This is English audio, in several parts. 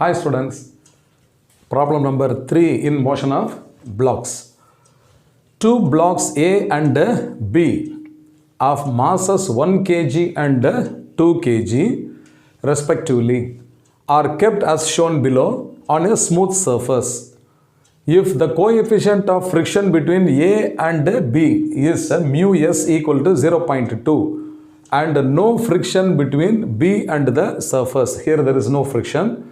Hi students, problem number 3 in motion of blocks. Two blocks A and B of masses 1 kg and 2 kg respectively are kept as shown below on a smooth surface. If the coefficient of friction between A and B is mu s equal to 0.2 and no friction between B and the surface, here there is no friction,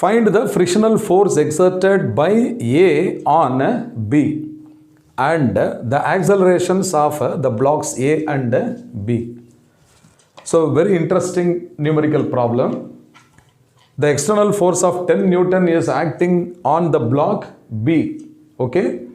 find the frictional force exerted by A on B and the accelerations of the blocks A and B. So very interesting numerical problem. The external force of 10 Newton is acting on the block B. Okay.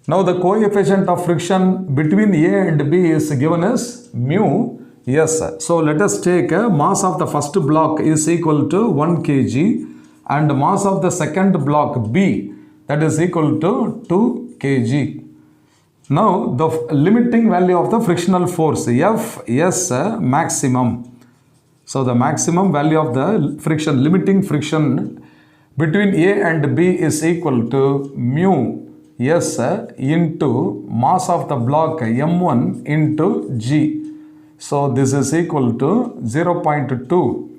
Now the coefficient of friction between A and B is given as mu s. So let us take mass of the first block is equal to 1 kg and mass of the second block B, that is equal to 2 kg. Now the limiting value of the frictional force Fs maximum. So the maximum value of the friction, limiting friction between A and B is equal to mu s into mass of the block m1 into g. So this is equal to 0.2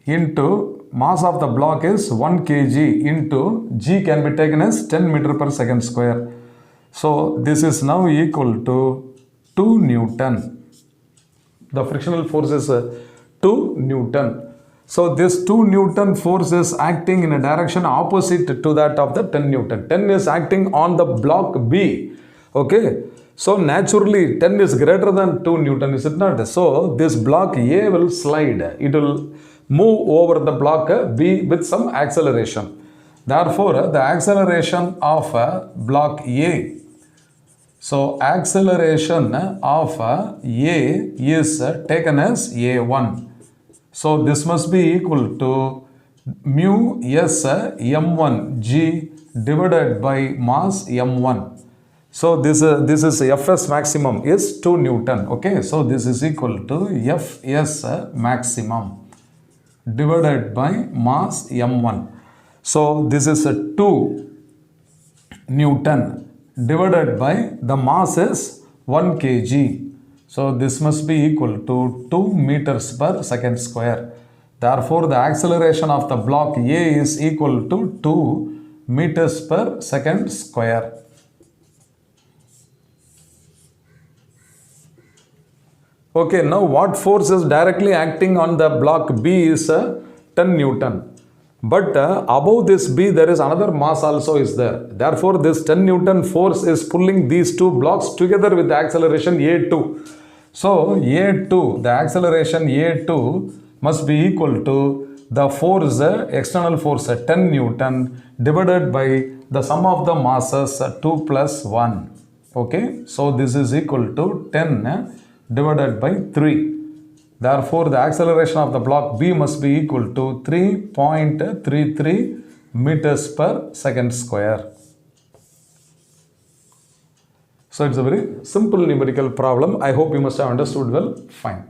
into mass of the block is 1 kg into g can be taken as 10 meter per second square. So this is now equal to 2 Newton. The frictional force is 2 Newton. So this 2 Newton force is acting in a direction opposite to that of the 10 Newton. 10 is acting on the block B. Okay. So naturally 10 is greater than 2 Newton, is it not? So this block A will slide. It will move over the block B with some acceleration. Therefore the acceleration of block A. So acceleration of A is taken as A1. So this must be equal to mu s m1 g divided by mass m1. So this is Fs maximum is 2 Newton. Okay, so this is equal to Fs maximum divided by mass m1. So this is 2 Newton divided by the mass is 1 kg. So this must be equal to 2 meters per second square. Therefore the acceleration of the block A is equal to 2 meters per second square. Okay, now what force is directly acting on the block B is 10 Newton. But above this B there is another mass also is there. Therefore this 10 Newton force is pulling these two blocks together with the acceleration A2. So A2, the acceleration A2 must be equal to the force, external force 10 Newton divided by the sum of the masses 2 plus 1. Okay, so this is equal to 10 divided by 3. Therefore the acceleration of the block B must be equal to 3.33 meters per second square. So it's a very simple numerical problem. I hope you must have understood well. Fine.